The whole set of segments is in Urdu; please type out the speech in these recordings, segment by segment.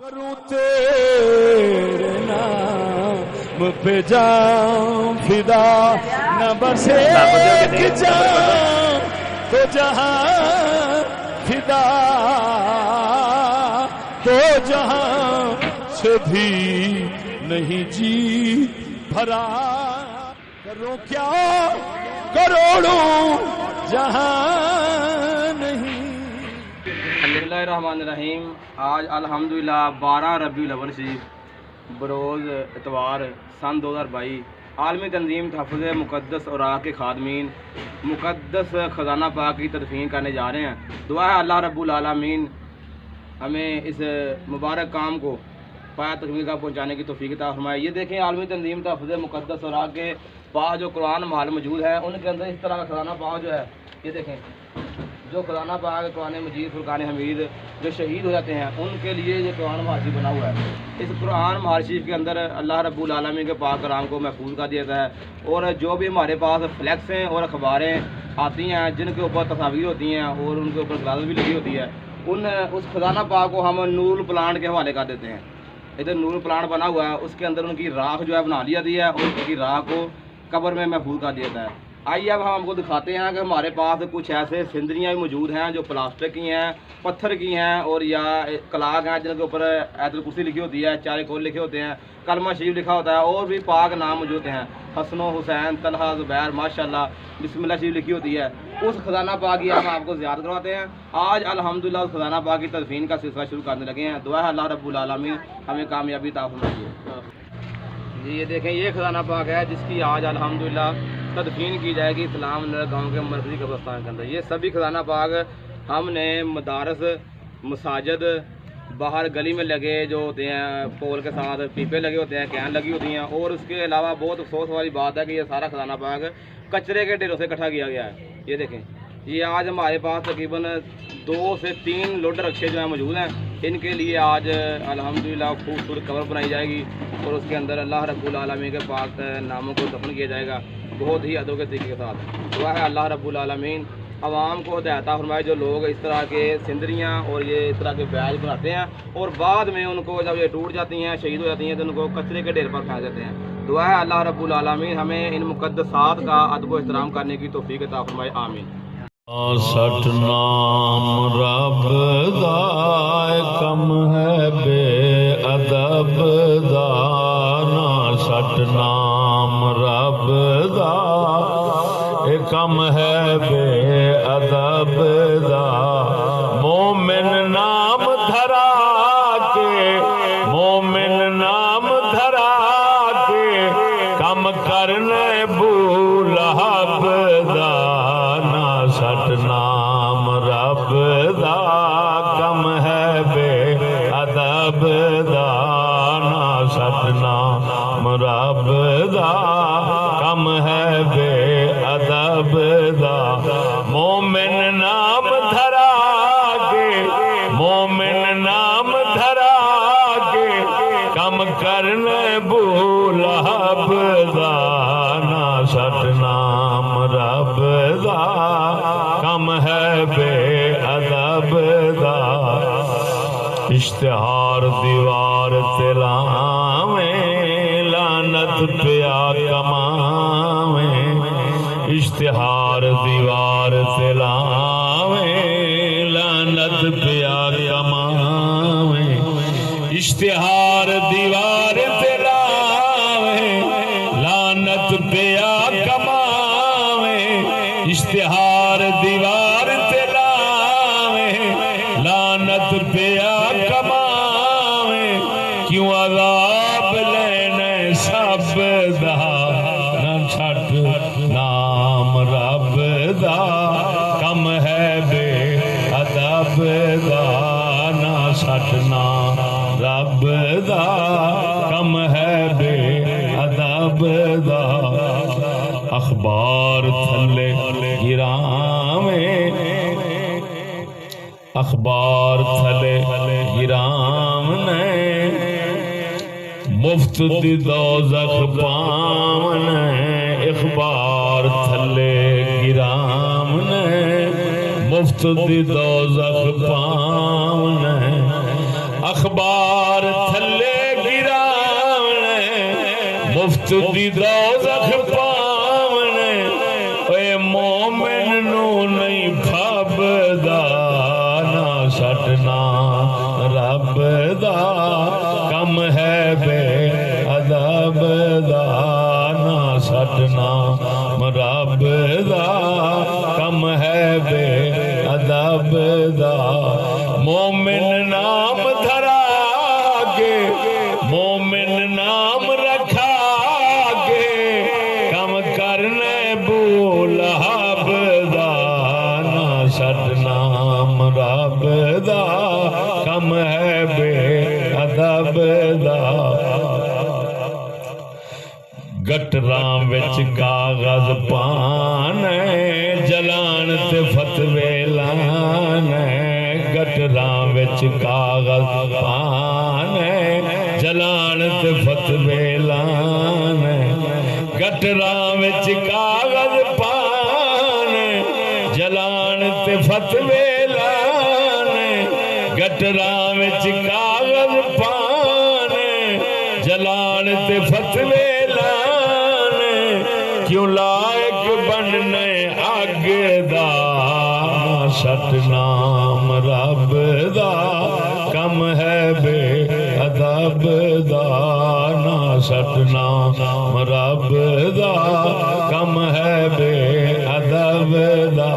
کروں تیرے نام پہ جاؤں فدا، نہ بس ایک جان تو جہاں فدا، تو جہاں سے بھی نہیں جی بھرا، کروں کیا کروڑوں جہاں نہیں۔ بسم اللہ الرحمن الرحیم۔ آج الحمدللہ 12 ربیع الاول شریف بروز اتوار سن 2022 عالمی تنظیم تحفظ مقدس اوراق کے خادمین مقدس خزانہ پاک کی تدفین کرنے جا رہے ہیں۔ دعا ہے اللہ رب العالمین ہمیں اس مبارک کام کو پایا تکمیل کا پہنچانے کی توفیق عطا فرمائے۔ یہ دیکھیں عالمی تنظیم تحفظ مقدس اوراق کے پاس جو قرآن محل موجود ہے، ان کے اندر اس طرح کا خزانہ پاک جو ہے، یہ دیکھیں جو خزانہ پاک قرآن مجید فرقان حمید جو شہید ہو جاتے ہیں ان کے لیے یہ قرآن محل شریف بنا ہوا ہے۔ اس قرآن محل شریف کے اندر اللہ رب العالمین کے پاک کلام کو محفوظ کر دیا جاتا ہے، اور جو بھی ہمارے پاس فلیکس ہیں اور اخباریں آتی ہیں جن کے اوپر تصاویر ہوتی ہیں اور ان کے اوپر غلط بھی لگی ہوتی ہے، اس خزانہ پاک کو ہم نور پلانٹ کے حوالے کر دیتے ہیں۔ ادھر نور پلانٹ بنا ہوا ہے، اس کے اندر ان کی راکھ جو ہے بنا لی جاتی ہے اور ان کی راکھ کو قبر میں محفوظ کر دیا جاتا ہے۔ آئیے اب ہم آپ کو دکھاتے ہیں کہ ہمارے پاس کچھ ایسے سندریاں بھی موجود ہیں جو پلاسٹک کی ہیں، پتھر کی ہیں اور یا کلاگ ہیں جن کے اوپر آیت الکرسی لکھی ہوتی ہے، چارے کول لکھے ہوتے ہیں، کلمہ شریف لکھا ہوتا ہے، اور بھی پاک نام موجود ہیں، حسن و حسین، طلحہ، زبیر، ماشاءاللہ، بسم اللہ شریف لکھی ہوتی ہے۔ اس خزانہ پاک کی ہم آپ کو زیارت کرواتے ہیں۔ آج الحمدللہ اس خزانہ پاک کی تدفین کا سلسلہ شروع کرنے لگے ہیں۔ دعا ہے اللہ رب العالمین ہمیں کامیابی عطا فرمائے۔ جی یہ دیکھیں یہ خزانہ پاک ہے جس کی آج الحمدللہ تدفین کی جائے گی اسلام نگر گاؤں کے مرکزی قبرستان کے اندر۔ یہ سبھی خزانہ پاک ہم نے مدارس، مساجد، باہر گلی میں لگے جو ہوتے ہیں پول کے ساتھ پیپے لگے ہوتے ہیں، کین لگی ہوتی ہیں، اور اس کے علاوہ بہت افسوس والی بات ہے کہ یہ سارا خزانہ پاک کچرے کے ڈھیروں سے اکٹھا کیا گیا ہے۔ یہ دیکھیں یہ آج ہمارے پاس تقریباً 2 سے 3 لوڈر رکشے جو ہیں موجود ہیں، ان کے لیے آج الحمدللہ خوبصورت قبر بنائی جائے گی اور اس کے اندر اللہ رب العالمین کے پاک ناموں کو دفن کیا جائے گا بہت ہی ادب کے طریقے کے ساتھ۔ دعا ہے اللہ رب العالمین عوام کو ہدایت عطا فرمائے، جو لوگ اس طرح کے سندریاں اور یہ اس طرح کے بیج بناتے ہیں اور بعد میں ان کو جب یہ ٹوٹ جاتی ہیں، شہید ہو جاتی ہیں، تو ان کو کچرے کے ڈھیر پر پھینک دیتے ہیں۔ دعا ہے اللہ رب العالمین ہمیں ان مقدسات کا ادب و احترام کرنے کی توفیق عطا فرمائے، آمین۔ سٹ نام رب دا کم ہے بے ادب دا، نا سٹ نام رب دا کم ہے بے ادب دا، مومن نام دھرا کے، مومن نام دھرا کے کم کرنے بولہب دا، سٹ نام رب دا کم ہے بے ادب دا، نا سٹ نام رب دا کم ہے بے ادب دا، مومن نام دھرا کے، مومن نام دھرا کے کم کرنے بولہب دا، نا سٹ نام رب دا کم ہے بے ادب دا، اشتہار دیوار تلاویں لعنت پیا کماویں، اشتہار دیوار تلاویں لعنت پیا کماویں، اشتہار دیوار تلاویں لعنت پیا کماویں، اشتہار دیوار تلاویں لعنت پیا کماویں، کیوں عذاب لینے سب دا، نہ چھٹ نام رب دا کم ہے بے ادب دا، نہ چھٹ نام رب دا کم ہے بے ادب دا، اخبار تھلے گراویں، اخبار تھلے گراونے، مفت دی دوزخ پاونے، اخبار تھلے گراونے، مفت دی دوزخ پاونے، اخبار اخبار تھلے گراونے مفت دی دوزخ پاونے اے مومن نو نہیں بھابدا نہ سٹنا رب دا کم ہے بے ادب دا نہ سٹنا رب دا کم ہے بے ادب دا مومن نام دھرا گے مومن نام رکھا گے کم کرنے بو لہب دا نہ سٹنا رب دا کم ہے بے ادب دا گٹراں وچ کاغذ پانے جلان تے فتوے لانے گٹراں وچ کاغذ پانے جلان تے فتوے لانے گٹراں وچ کاغذ پانے جلان تے فتوے لانے گٹراں وچ کاغذ پانے جلان تے فتوے کیوں لائق بننے اگ دا ستنام رب دا کم ہے بے ادب دا نہ ستنام رب دا کم ہے بے ادب دا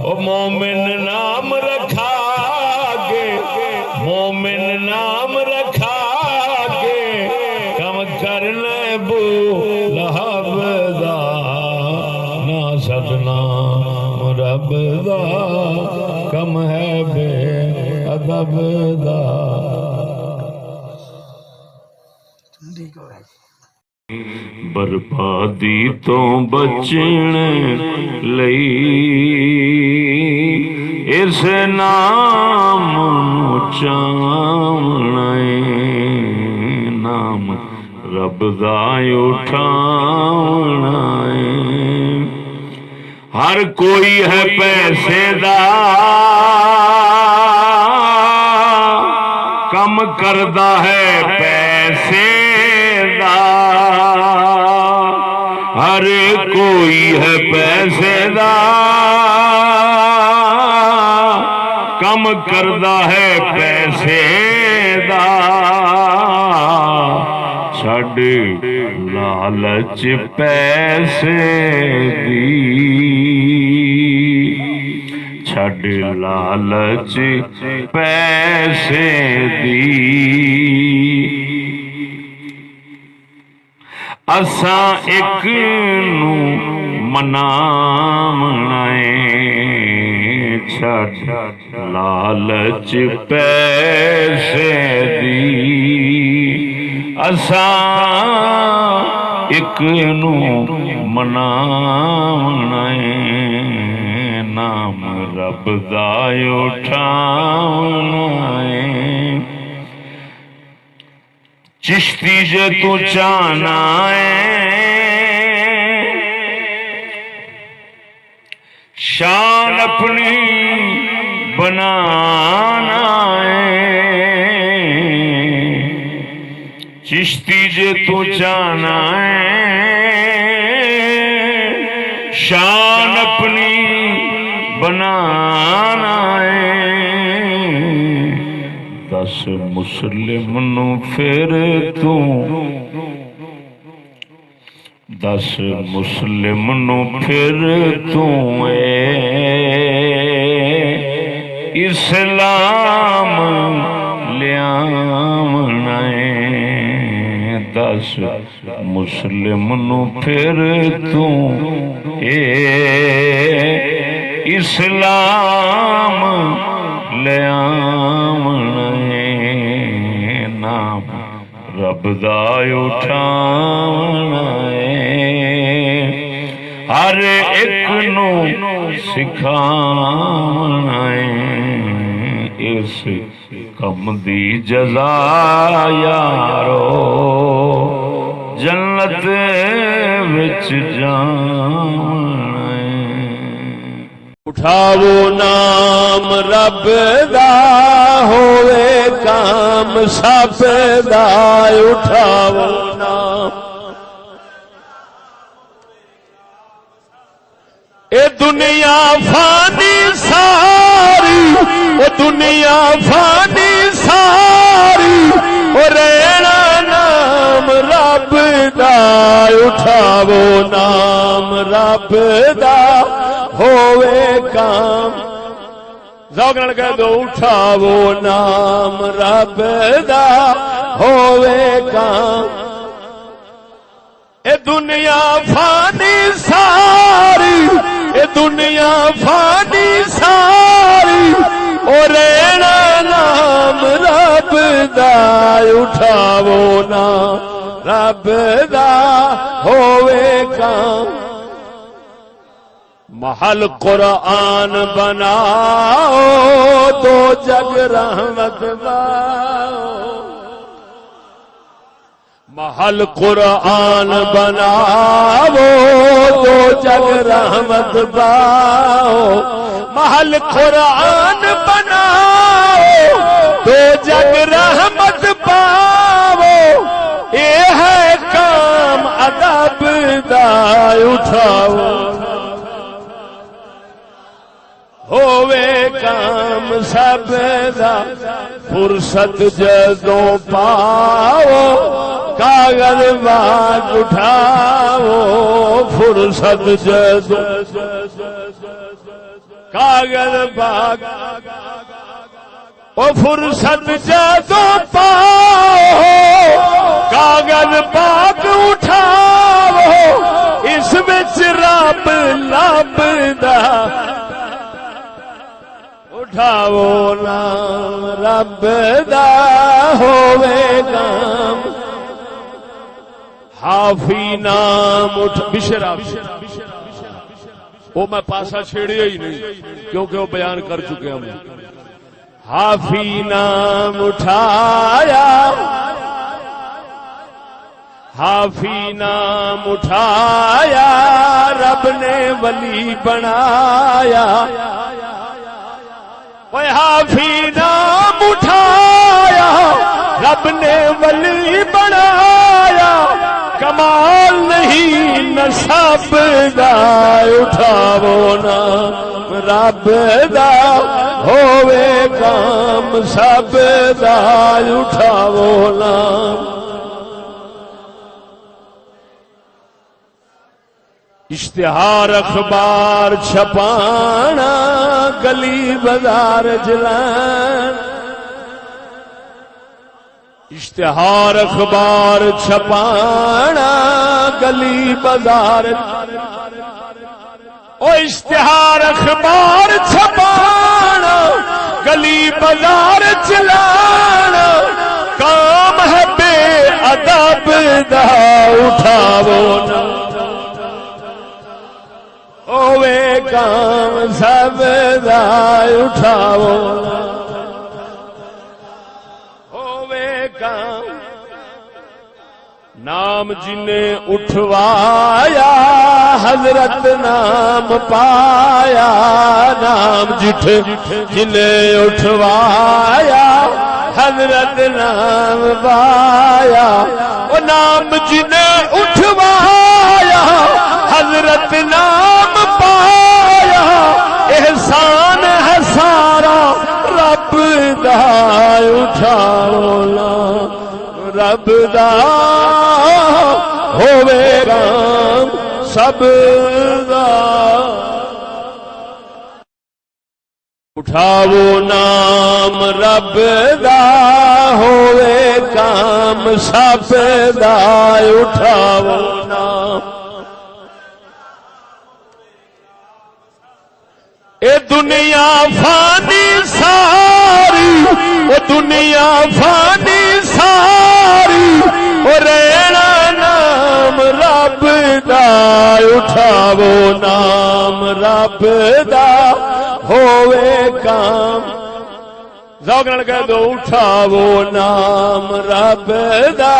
او مومن نام رکھا گے مومن نام رکھا گے کم کرنے بو لہب سدنام رب دا کم ہے بے ادب دا بربادی تو بچنے لئی اس نام چاونا نام رب دا اٹھاونا ہر کوئی ہے پیسے دا کم کردا ہے پیسے دا ہر کوئی ہے پیسے دا کم کردا ہے پیسے دا چھڈ لالچ پیسے دی چھڈ لالچ پیسے دی اساں ایک نو مناونا اے چھڈ لالچ پیسے دی اساں ایک نو مناونا اے نام رب دا اٹھاونا اے چشتی جے تو چاہنا ہے شان اپنی بنانا ہے چشتی جے تو چاہنا ہے شان اپنی بنانا ہے دس مسلم نو پھر تو دس مسلم نو پھر تو اسلام لیاونا ہے دس مسلم نو پھر تو اسلام لیاونا ہے نام رب دا اٹھاونا ہے ہر ایک نو سکھاونا ہے اس کم دی جزا یارو جنت وچ جاونا ہے اٹھاو نام رب دا ہوئے کام سب دا اٹھاو نام اے دنیا فانی ساری او دنیا فانی ساری او رہنا نام رب دا اٹھاو نام رب دا ہوئے کام ذوق نال کہہ دو اٹھاو نام رب دا ہوئے کام اے دنیا فانی ساری اے دنیا فانی ساری او رہنا نام رب دا اٹھاو نام رب دا ہوئے کام محل قرآن بناؤ تو جگ رحمت باؤ محل قرآن بناؤ تو جگ رحمت باؤ محل قرآن بناؤ تو جگ رحمت پاؤ یہ ہے کام ادب دا اٹھاؤ ہووے کام سب دا فرصت جدوں پاؤ کاغذ باغ اٹھاؤ فرصت جدوں کاغذ باغ او فرصت جدوں پاؤ کاغذ باغ اٹھاؤ اس وچ رب لبدا اٹھاو نام رب دا ہوئے کام حافی نام اٹھ بشرا وہ میں پاسا چھیڑیا ہی نہیں کیونکہ وہ بیان کر چکے ہم حافی نام اٹھایا حافی نام اٹھایا رب نے ولی بنایا حافی نام اٹھایا رب نے ولی بنایا کمال نہیں نسب دا اٹھاو نام رب دا ہوئے کام سب دا اٹھاو نام اشتہار اخبار چھپانا گلی بازار جلان اشتہار اخبار چھپانا گلی بازار او اشتہار اخبار چھپانا گلی بازار چلانا کام ہے بے ادب دا اٹھاو نا ہوئے کام سب دا اٹھاو ہوئے کام نام جنہیں اٹھوایا حضرت نام پایا نام جنہیں اٹھوایا حضرت نام پایا وہ نام جنہیں اٹھوایا حضرت نام پایا احسان ہے سارا رب دا اٹھاو نام رب دا ہوئے کام سب دا اٹھاو نام رب دا ہوئے کام سب دا اٹھاو نام اے دنیا فانی ساری او دنیا فانی ساری او رہنا نام رب دا اٹھاو نام رب دا ہوئے کام ذوق نال کہہ دو اٹھاو نام رب دا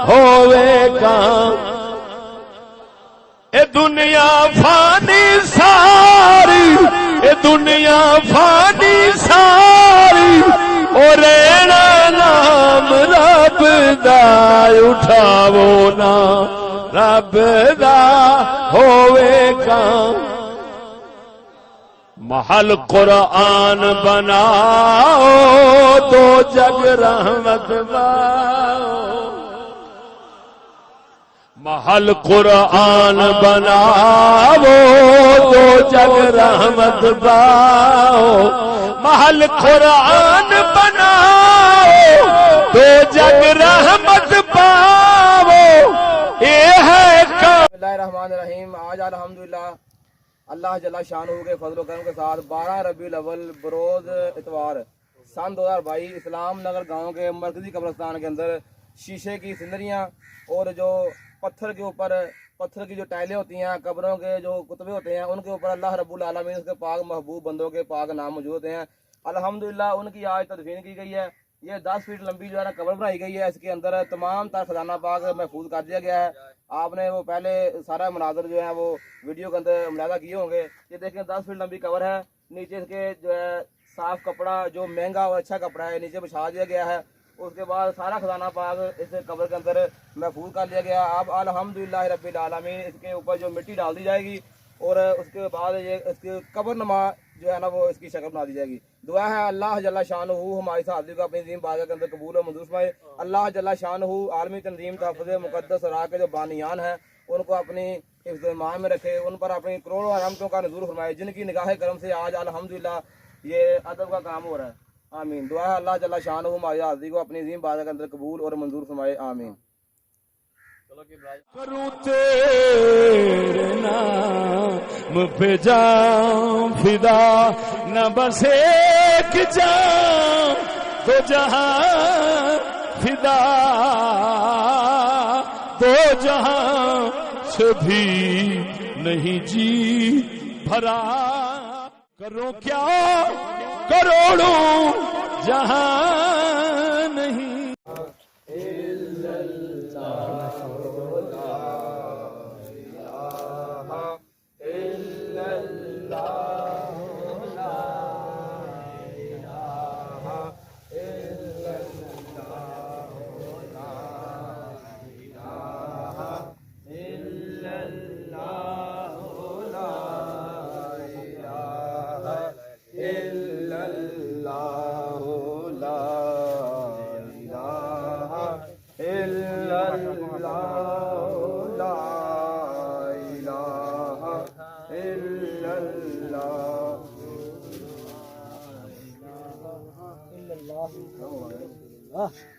ہوئے کام اے دنیا فانی ساری اے دنیا فانی ساری اور رہنا نام رب دا اٹھاو نا رب دا ہوے کام محل قرآن بناؤ تو جگ رحمت باؤ محل قرآن بناؤ تو جگ رحمت باؤ محل قرآن بناؤ تو جگ رحمت پاؤ اے ہے کام۔ بسم اللہ الرحمن الرحیم۔ آج الحمدللہ اللہ جل شانہ کے فضل و کرم کے ساتھ 12 ربیع الاول بروز اتوار سن 2022 اسلام نگر گاؤں کے مرکزی قبرستان کے اندر شیشے کی سینریاں اور جو پتھر کے اوپر پتھر کی جو ٹائلیں ہوتی ہیں قبروں کے جو کتبے ہوتے ہیں ان کے اوپر اللہ رب العالمین اس کے پاک محبوب بندوں کے پاک نام موجود ہیں۔ الحمدللہ ان کی آج تدفین کی گئی ہے۔ یہ 10 فٹ لمبی جو ہے نا قبر بنائی گئی ہے، اس کے اندر تمام تر خزانہ پاک محفوظ کر دیا گیا ہے۔ آپ نے وہ پہلے سارا مناظر جو ہے وہ ویڈیو کے اندر ملاحظہ کیے ہوں گے۔ یہ دیکھیں 10 فٹ لمبی قبر ہے، نیچے اس کے جو ہے صاف کپڑا جو مہنگا اور اچھا کپڑا ہے نیچے بچھا دیا گیا ہے۔ اس کے بعد سارا خزانہ پاک اس قبر کے اندر محفوظ کر لیا گیا۔ اب الحمدللہ رب العالمین اس کے اوپر جو مٹی ڈال دی جائے گی اور اس کے بعد یہ اس کی قبر نما جو ہے نا وہ اس کی شکل بنا دی جائے گی۔ دعا ہے اللہ جل شانہ ہماری حاضری کو اپنی عظیم بارگاہ کے اندر قبول و منظور فرمائے۔ اللہ جل شانہ عالمی تنظیم تحفظ مقدس اور کے جو بانیان ہیں ان کو اپنی حفظ و ایمان میں رکھے، ان پر اپنی کروڑوں رحمتوں کا نزول فرمائے، جن کی نگاہ کرم سے آج الحمدللہ یہ ادب کا کام ہو رہا ہے۔ آمین۔ دعا ہے اللہ جل شانہ ہماری حاضری کو اپنی عظیم بارگاہ کے اندر قبول اور منظور فرمائے۔ آمین۔ کروں تیرے نام پہ جان فدا، نہ بس ایک جان دو جہاں فدا، دو جہاں سے بھی نہیں جی بھرا، کروں کیا کروڑوں جہاں نہیں۔ اللہ